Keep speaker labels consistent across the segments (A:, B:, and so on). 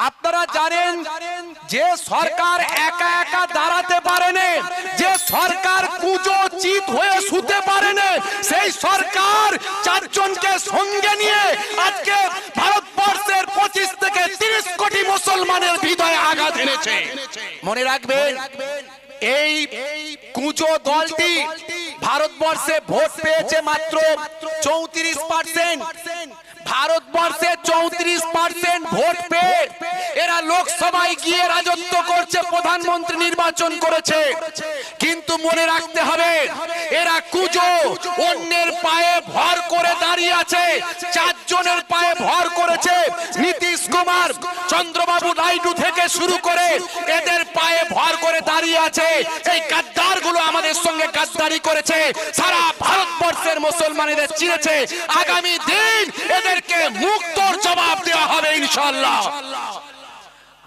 A: আপনারা জানেন যে সরকার একা একা দাঁড়াতে পারে না, যে সরকার কুজো চিত হয়ে শুতে পারে না, সেই সরকার চারজনকে সঙ্গে নিয়ে আজকে ভারতবর্ষের 25 থেকে 30 কোটি মুসলমানের হৃদয়ে আঘাত এনেছে। মনে রাখবেন, এই কুজো দলটি ভারতবর্ষে ভোট পেয়েছে মাত্র 34%। ভারতবর্ষে 34% ভোট পেয়ে এরা লোকসভায় গিয়ে রাজত্ব করছে, প্রধানমন্ত্রী নির্বাচন করেছে। কিন্তু মনে রাখতে হবে, এরা কুজো অন্যের পায়ে ভর করে দাঁড়িয়ে আছে। চারজনের পায়ে ভর করেছে। নীতিশ কুমার, চন্দ্রবাবু নাইডু থেকে শুরু করে এদের পায়ে ভর করে দাঁড়িয়ে আছে। এই গাদ্দার গুলো আমাদের সঙ্গে গাদ্দারি করেছে, সারা ভারতবর্ষের মুসলমানেদের চিনেছে। আগামী দিন এদেরকে মুক্তর জবাব দেওয়া হবে ইনশাআল্লাহ।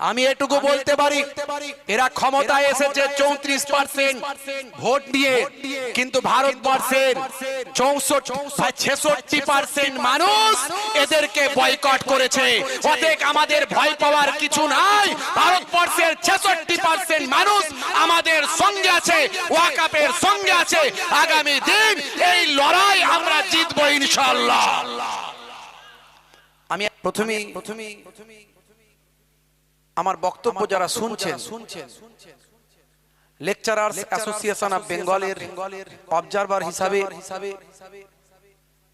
A: আমি এটুকু বলতে পারি, এরা ক্ষমতায় এসেছে 34% ভোট দিয়ে, কিন্তু ভারতবর্ষের 66% মানুষ এদেরকে বয়কট করেছে। অতএব আমাদের ভয় পাওয়ার কিছু নাই। ভারতবর্ষের 66% মানুষ আমাদের সঙ্গে আছে, ওয়াকাফের সঙ্গে আছে। আগামী দিন এই লড়াই আমরা জিতবো ইনশাআল্লাহ। আমি প্রথমেই আমার বক্তব্য যারা শুনছেন, লেকচারার্স অ্যাসোসিয়েশন অফ বেঙ্গলের অবজারভার হিসাবে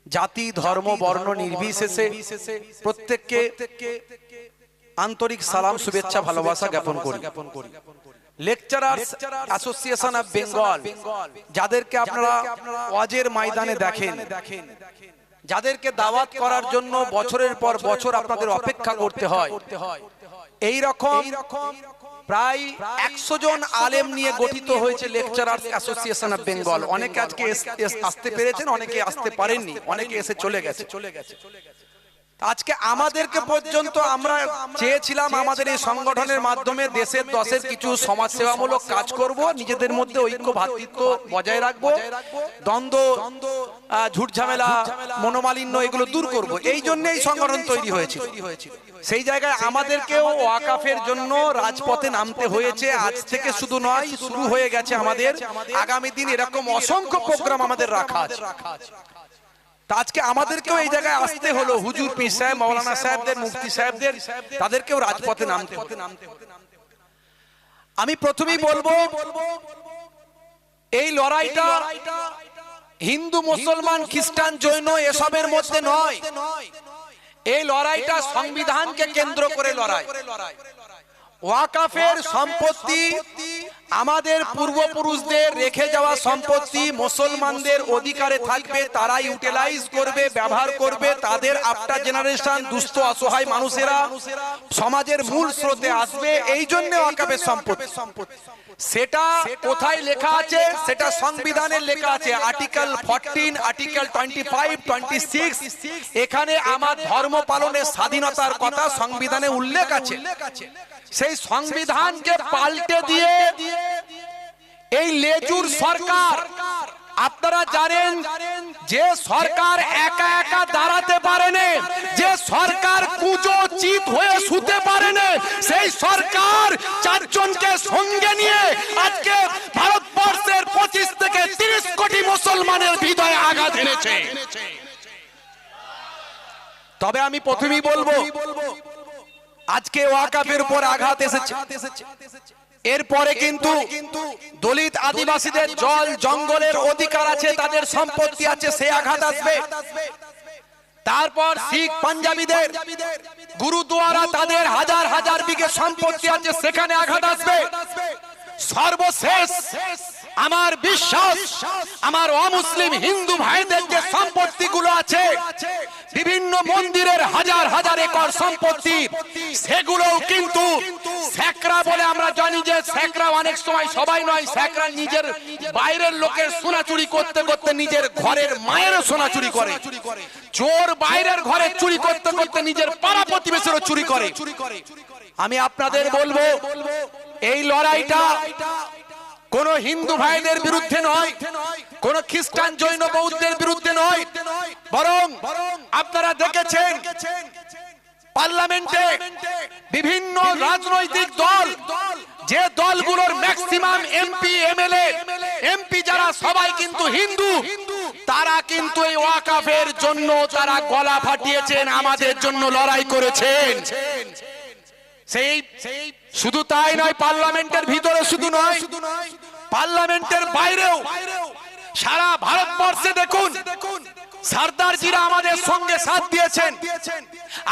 A: জাতি, ধর্ম, বর্ণ নির্বিশেষে প্রত্যেককে আন্তরিক সালাম, শুভেচ্ছা, ভালোবাসা জ্ঞাপন করি। লেকচারার্স অ্যাসোসিয়েশন অফ বেঙ্গল, যাদেরকে আপনারা ওয়াজের ময়দানে দেখেন, যাদেরকে দাওয়াত করার জন্য বছরের পর বছর আপনাদের অপেক্ষা করতে হয়, এই রকম প্রায় 100 জন আলেম নিয়ে গঠিত হয়েছে লেকচারার্স অ্যাসোসিয়েশন অফ বেঙ্গল। অনেকে আজকে আসতে পেরেছেন, অনেকে আসতে পারেননি, অনেকে এসে চলে গেছে। আজকে আমাদেরকে পর্যন্ত আমরা চেয়েছিলাম আমাদের এই সংগঠনের মাধ্যমে দেশের দশের কিছু সমাজসেবামূলক কাজ করব, নিজেদের মধ্যে ঐক্য ভ্রাতৃত্ব বজায় রাখবো, দ্বন্দ্ব, ঝুট ঝামেলা, মনোমালিন্য এগুলো দূর করব। এই জন্য এই সংগঠন তৈরি হয়েছিল। সেই জায়গায় আমাদেরকেও ওয়াকাফের জন্য রাজপথে নামতে হয়েছে। আজ থেকে শুধু নয়, শুরু হয়ে গেছে আমাদের। আগামী দিন এরকম অসংখ্য প্রোগ্রাম আমাদের রাখা আছে। আজকে আমাদেরকেও এই জায়গায় আসতে হলো। হুজুর পীর সাহেব, মাওলানা সাহেবদের, মুফতি সাহেবদের, তাদেরকেও রাজপথে নামতে হলো। আমি প্রথমেই বলবো, এই লড়াইটা হিন্দু, মুসলমান, খ্রিস্টান, জৈন এসবের মধ্যে নয়। এই লড়াইটা সংবিধানকে কেন্দ্র করে লড়াই। ওয়াকাফের সম্পত্তি আমাদের পূর্বপুরুষদের রেখে যাওয়া সম্পত্তি, মুসলমানদের অধিকারে থাকবে, তারা ইউটিলাইজ করবে, ব্যবহার করবে। তাদের আফটার জেনারেশন, দুস্থ অসহায় মানুষেরা সমাজের মূল স্রোতে আসবে। এই জন্য ওয়াকাফের সম্পত্তি। সেটা কোথায় লেখা আছে? সেটা সংবিধানে লেখা আছে, আর্টিকেল 14, আর্টিকেল 25, 26। এখানে আমার ধর্ম পালনের স্বাধীনতার কথা সংবিধানে উল্লেখ আছে। সেই সংবিধানকে পাল্টে দিয়ে এই লেজুর সরকার, আপনারা জানেন যে সরকার একা একা দাঁড়াতে পারে না, যে সরকার কুজো চিত হয়ে শুতে পারে না, সেই সরকার চারজনকে সঙ্গে নিয়ে আজকে ভারতবর্ষের 25 থেকে 30 কোটি মুসলমানের হৃদয়ে আঘাত এনেছে। তবে আমি প্রথমেই বলবো, আজকে ওয়াকাফের উপর আঘাত এসেছে। এরপরে কিন্তু দলিত আদিবাসীদের জল জঙ্গলের অধিকার আছে, তাদের সম্পত্তি আছে, সে আঘাত আসবে। তারপর শিখ পাঞ্জাবিদের গুরুদুয়ারা, তাদের হাজার হাজার বিঘে সম্পত্তি আছে, সেখানে আঘাত আসবে। সর্বশেষ আমার বিশ্বাস, আমার অমুসলিম হিন্দু ভাইদের যে সম্পত্তিগুলো আছে, বিভিন্ন মন্দিরের হাজার হাজার একর সম্পত্তি, সেগুলোও কিন্তু স্যাকরা বলে আমরা জানি যে স্যাকরা অনেক সময়, সবাই নয়, স্যাকরা নিজের বাইরের লোকের সোনা চুরি করতে করতে নিজের ঘরের মায়েরও সোনা চুরি করে। চোর বাইরের ঘরে চুরি করতে করতে নিজের পাড়া প্রতিবেশীরও চুরি করে। আমি আপনাদের বলবো, এই লড়াইটা কোন হিন্দু ভাইদের বিরুদ্ধে নয়, কোন খ্রিস্টান, জৈন, বৌদ্ধের বিরুদ্ধে নয়, বরং আপনারা দেখেছেন পার্লামেন্টে বিভিন্ন রাজনৈতিক দল, যে দলগুলোর ম্যাক্সিমাম এমপি এমপি যারা সবাই কিন্তু হিন্দু, তারা কিন্তু এই ওয়াকাফের জন্য তারা গলা ফাটিয়েছেন, আমাদের জন্য লড়াই করেছেন। সেই শুধু তাই নয়, পার্লামেন্টের ভিতরে শুধু নয়, পার্লামেন্টের বাইরেও সারা ভারতবর্ষে দেখুন সরদারজিরা আমাদের সঙ্গে সাথ দিয়েছেন,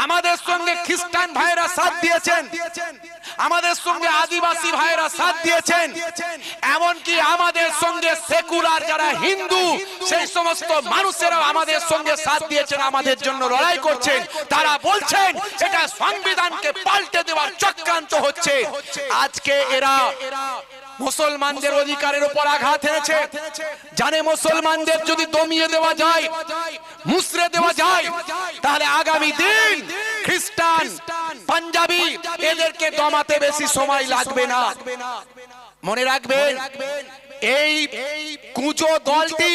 A: আমাদের সঙ্গে খ্রিস্টান ভাইরা সাথ দিয়েছেন, আমাদের সঙ্গে আদিবাসী ভাইরা সাথ দিয়েছেন, এমনকি আমাদের সঙ্গে সেকুলার যারা হিন্দু সেই সমস্ত মানুষেরাও আমাদের সঙ্গে সাথ দিয়েছেন, আমাদের জন্য লড়াই করছেন। তারা বলছেন এটা সংবিধানকে পাল্টে দেওয়ার চক্রান্ত হচ্ছে। আজকে এরা মুসলমানদের অধিকারের উপর আঘাত এনেছে, জানে মুসলমানদের যদি দমিয়ে দেওয়া যায়, মুসরে দেওয়া যায়, তাহলে আগামী দিন খ্রিস্টান, পাঞ্জাবি এদেরকে দমাতে বেশি সময় লাগবে না। মনে রাখবেন, এই কুঁজো দলটি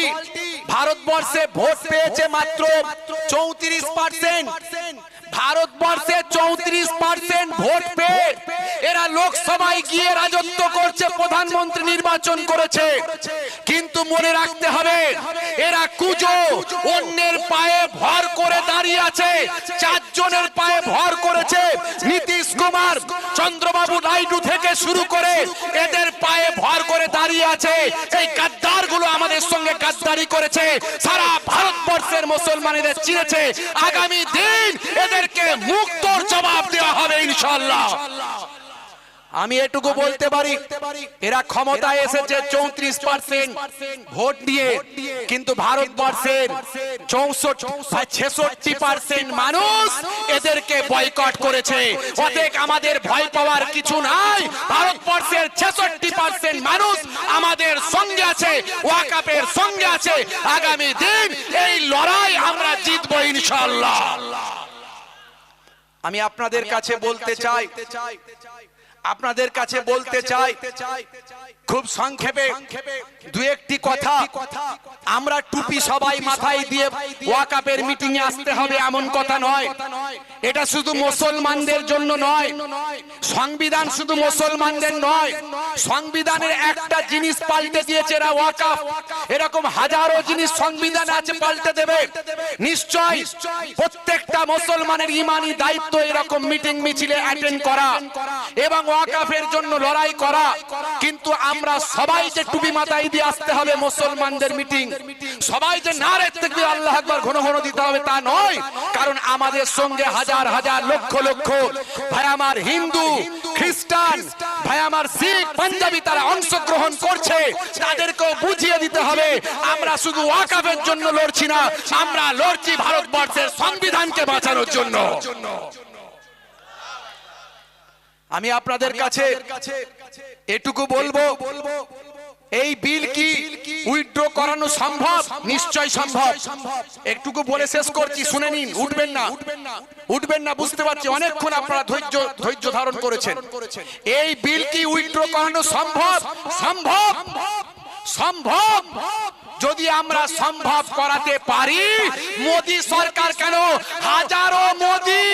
A: ভারতবর্ষে ভোট পেয়েছে মাত্র 34%। ভারতবর্ষে 34% ভোট পেয়ে এরা লোকসভায় গিয়ে রাজত্ব করছে, প্রধানমন্ত্রী নির্বাচন করেছে। কিন্তু মনে রাখতে হবে, এরা কুঁজো, অন্যের পায়ে ভর করে দাঁড়িয়ে আছে। 4 জনের পায়ে ভর করেছে, নীতিশ কুমার, চন্দ্রবাবু নাইডু থেকে শুরু করে এদের পায়ে ভর করে দাঁড়িয়ে আছে। এই গাদ্দারগুলো আমাদের সঙ্গে গাদ্দারি করেছে, সারা ভারতবর্ষের মুসলমানেদের চিনেছে। আগামী দিন এদেরকে মুক্তর জবাব দেওয়া হবে ইনশাআল্লাহ। আমি এটুকু বলতে পারি, এরা ক্ষমতায় এসেছে 34% ভোট দিয়ে, কিন্তু ভারতবর্ষের 66% মানুষ এদেরকে বয়কট করেছে। অতএব আমাদের ভয় পাওয়ার কিছু নাই। ভারতবর্ষের 66% মানুষ আমাদের সঙ্গে আছে, ওয়াকাফের সঙ্গে আছে। আগামী দিন এই লড়াই আমরা জিতবো ইনশাআল্লাহ। আমি আপনাদের কাছে বলতে চাই, খুব সংক্ষেপে দু একটি কথা। আমরা টুপি সবাই মাথায় দিয়ে ওয়াকাফের মিটিং এ আসতে হবে এমন কথা নয়। এটা শুধু মুসলমানদের জন্য নয়, সংবিধান শুধু মুসলমানদের নয়। সংবিধানের একটা জিনিস পাল্টে দিয়েছে এরা, ওয়াকাফ। এরকম হাজারো জিনিস সংবিধানে আছে, পাল্টে দেবে নিশ্চয়। প্রত্যেকটা মুসলমানের ইমানি দায়িত্ব এরকম মিটিং মিছিলে অ্যাটেন্ড করা এবং ওয়াকাফের জন্য লড়াই করা। কিন্তু আমরা সবাই যে টুপি মাথায় দিয়ে আসতে হবে মুসলমানদের মিটিং, সবাই যে নারে তাকবীর আল্লাহু আকবার ঘন ঘন দিতে হবে তা নয়। কারণ আমাদের সঙ্গে হাজার হাজার লক্ষ লক্ষ ভাই আমার হিন্দু, খ্রিস্টান, ভাই আমার শিখ, পাঞ্জাবি তারা অংশগ্রহণ করছে। তাদেরকেও বুঝিয়ে দিতে হবে আমরা শুধু ওয়াকাফের জন্য লড়ছি না, আমরা লড়ছি ভারতবর্ষের সংবিধানকে বাঁচানোর জন্য। আমি আপনাদের কাছে এটুকু বলবো, এই বিল কি উইথড্র করানো সম্ভব? নিশ্চয় সম্ভব। একটুকু বলে শেষ করছি, শুনে নিন। উঠবেন না বুঝতে পারছি, অনেকক্ষণ আপনারা ধৈর্য ধারণ করেছেন। এই বিল কি উইথড্র করানো সম্ভব? সম্ভব, সম্ভব। যদি আমরা সম্ভব করাতে পারি, মোদী সরকার কেন, হাজারো মোদী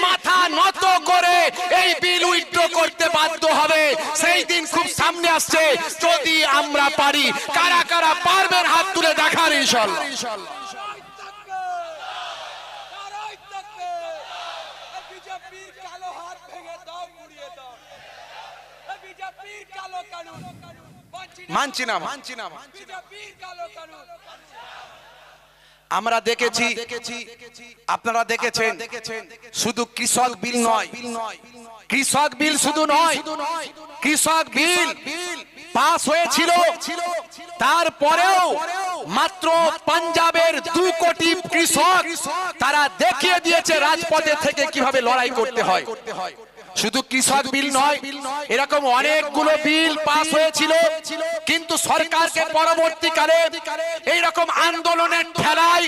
A: মাথা নত করে এই বিল উইথড্র করতে বাধ্য হবে। সেই দিন খুব সামনে আসছে। যদি আমরা পারি, কারা কারা পারবেন হাত তুলে দেখান ইনশাআল্লাহ। মানছি না। আমরা দেখেছি, আপনারা দেখেছেন, শুধু কৃষক বিল নয়, কৃষক বিল শুধু নয়, কৃষক বিল পাস হয়েছিল, তারপরেও মাত্র পাঞ্জাবের 2 কোটি কৃষক তারা দেখিয়ে দিয়েছে রাজপথে থেকে কিভাবে লড়াই করতে হয়। শুধু কৃষক বিল নয়, এরকম অনেকগুলো বিল পাস হয়েছিল, কিন্তু সরকারকে পরবর্তীকালে এইরকম আন্দোলনের ঠেলায়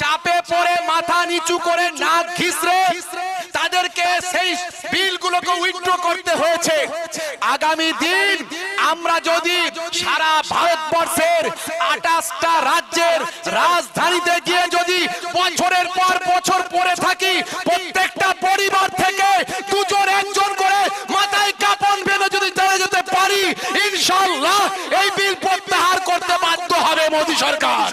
A: চাপে পড়ে মাথা নিচু করে নাক ঘিসড়ে তাদেরকে সেই বিলগুলোকে উইথড্র করতে হয়েছে। আগামী দিন আমরা যদি সারা ভারতবর্ষের 28টা রাজ্যের রাজধানীতে গিয়ে যদি বছরের পর বছর পড়ে থাকি, প্রত্যেকটা পরিবার ইনশাআল্লাহ এই বিল প্রত্যাহার করতে বাধ্য হবে মোদী সরকার।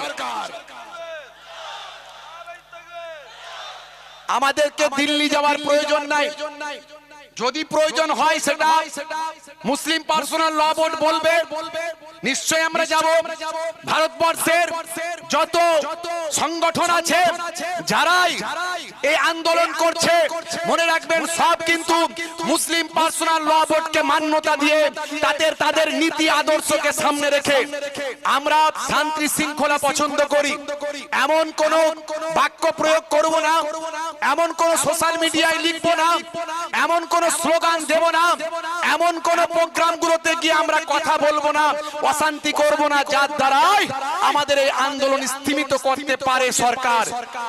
A: আমাদেরকে দিল্লি যাওয়ার প্রয়োজন নাই, যদি প্রয়োজন হয় সেটা মুসলিম পার্সোনাল ল বোর্ড বলবে, নিশ্চয়ই আমরা যাব। ভারতবর্ষের যত সংগঠন আছে যারাই এই আন্দোলন করছে, মনে রাখবেন সব কিন্তু মুসলিম পার্সোনাল ল বোর্ডকে মান্যতা দিয়ে তাদের নীতি আদর্শকে সামনে রেখে আমরা শান্তি শৃঙ্খলা পছন্দ করি। এমন কোন বাক্য প্রয়োগ করব না, এমন কোন সোশ্যাল মিডিয়ায় লিখব না, এমন কোন স্লোগান দেব না, এমন কোন প্রোগ্রামগুলোতে গিয়ে আমরা কথা বলবো না, অশান্তি করব না, যার দ্বারাই আমাদের এই আন্দোলন স্থিমিত করতে পারে সরকার।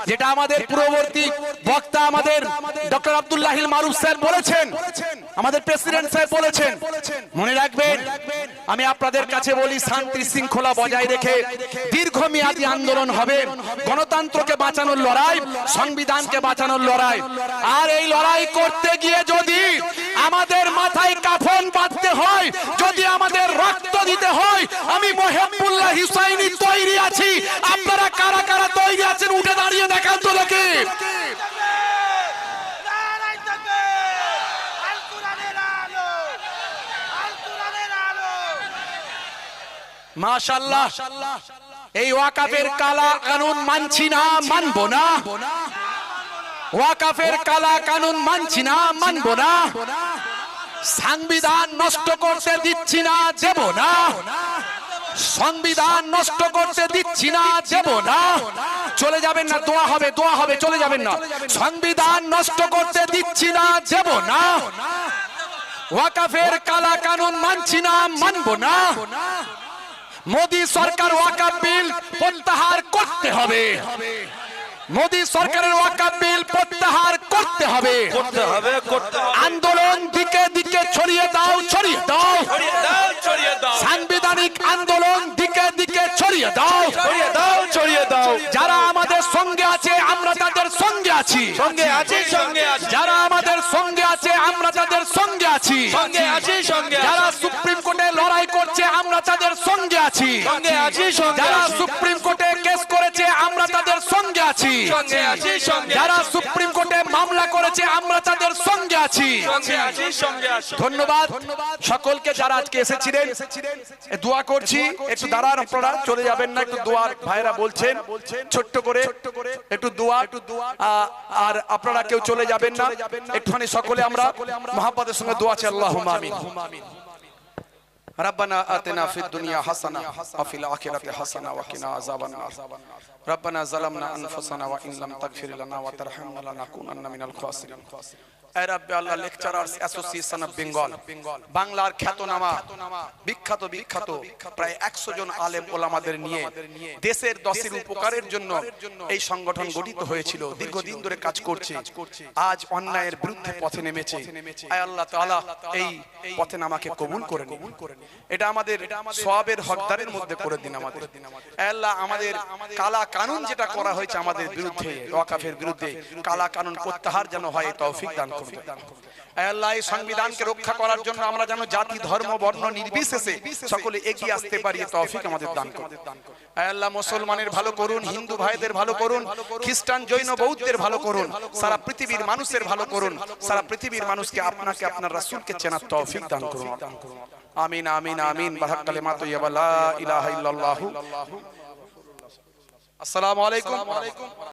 A: যেটা আমাদের পূর্ববর্তী বক্তা আমাদের ডক্টর আব্দুল্লাহিল মারুফ স্যার বলেছেন, আমাদের প্রেসিডেন্ট স্যার বলেছেন। মনে রাখবেন, আমি আপনাদের কাছে বলি, শান্তি শৃঙ্খলা বজায় রেখে দীর্ঘমেয়াদী আন্দোলন হবে। গণতন্ত্রকে বাঁচানোর লড়াই, সংবিধানকে বাঁচানোর লড়াই। আর এই লড়াই করতে গিয়ে যদি আমাদের মাথায় কাফন বাঁধতে হয়, যদি আমাদের রক্ত দিতে হয়, আমি মহিবুল্লাহ হুসাইনি তৈরি আছি। আপনারা কারা কারা তৈরি আছেন উঠে দাঁড়িয়ে দেখান তো দেখি। মাশাআল্লাহ, এই ওয়াকাফের কালা কানুন মানছি না, মানবো না। ওয়াকাফের কালা কানুন মানছি না, মানবো না। সংবিধান নষ্ট করতে দিচ্ছি না, দেব না। সংবিধান নষ্ট করতে দিচ্ছি না, দেব না। চলে যাবেন না, দোয়া হবে, দোয়া হবে, চলে যাবেন না। সংবিধান নষ্ট করতে দিচ্ছি না, দেব না। ওয়াকাফের কালা কানুন মানছি না, মানবো না। মোদী সরকার ওয়াকাফ বিল প্রত্যাহার করতে হবে। মোদী সরকারের ওয়াকাফ বিল প্রত্যাহার করতে হবে। আন্দোলন দিকে দিকে ছড়িয়ে দাও, ছড়িয়ে দাও। সাংবিধানিক আন্দোলন দিকে দিকে ছড়িয়ে দাও, ছড়িয়ে দাও। যারা আমাদের সঙ্গে আছে আমরা তাদের সঙ্গে আছি, সঙ্গে আছি, সঙ্গে আছি। যারা আমাদের সঙ্গে আছে আমরা তাদের সঙ্গে আছি, সঙ্গে আছি, সঙ্গে। যারা সুপ্রিম কোর্টে লড়াই করছে আমরা তাদের সঙ্গে আছি, সঙ্গে আছি, সঙ্গে। যারা সুপ্রিম কোর্টে কেস করেছে আমরা তাদের সঙ্গে আছি, সঙ্গে আছি, সঙ্গে। যারা সুপ্রিম কোর্টে মামলা করেছে আমরা তাদের সঙ্গে আছি, সঙ্গে আছি, সঙ্গে আছি। ধন্যবাদ সকলকে যারা আজকে এসেছিলেন। দোয়া করছি, একটু দাঁড়ান, আপনারা চলে যাবেন না, একটু দোয়ার ভাইরা বলছেন ছোট্ট করে একটু দোয়া। আর আপনারা কেউ চলে যাবেন না, একটুখানি সকলে আমরা মহাব্বতের সঙ্গে দোয়া চাই। আল্লাহুম্মা আমিন। ربنا آتنا في الدنيا حسنة وفي الآخرة حسنة وقنا عذاب النار ربنا ظلمنا أنفسنا وإن لم تغفر لنا وترحمنا لنكونن من الخاسرين আরব আল্লাহ লেকচারার্স অ্যাসোসিয়েশন অফ বেঙ্গল, বাংলার খ্যাতনামা বিখ্যাত প্রায় 100 জন আলেম ওলামাদের নিয়ে দেশের দশের উপকারের জন্য এই সংগঠন গঠিত হয়েছিল। দীর্ঘদিন ধরে কাজ করছে, আজ অন্যায়ের বিরুদ্ধে পথে নেমেছে। আয় আল্লাহ তাআলা এই পথে নামাকে কবুল করে নিন, এটা আমাদের সওয়াবের হকদারের মধ্যে করে দিন আমাদের। আয় আল্লাহ, আমাদের কালা কানুন যেটা করা হয়েছে আমাদের বিরুদ্ধে, ওয়াকাফের বিরুদ্ধে, কালা কানুন প্রত্যাহার যেন হয় তৌফিক দান। আল্লাহ, এই সংবিধানকে রক্ষা করার জন্য আমরা যেন জাতি ধর্ম বর্ণ নির্বিশেষে সকলে এগিয়ে আসতে পারি, তৌফিক আমাদের দান করুন। আল্লাহ, মুসলমানের ভালো করুন, হিন্দু ভাইদের ভালো করুন, খ্রিস্টান জৈন বৌদ্ধের ভালো করুন, সারা পৃথিবীর মানুষের ভালো করুন, সারা পৃথিবীর মানুষকে আপনাকে আপনার রাসূলকে চেনার তৌফিক দান করুন। আমিন আমিন আমিন। বারাক কালিমাতু ইয়া লা ইলাহা ইল্লাল্লাহু। আসসালামু আলাইকুম।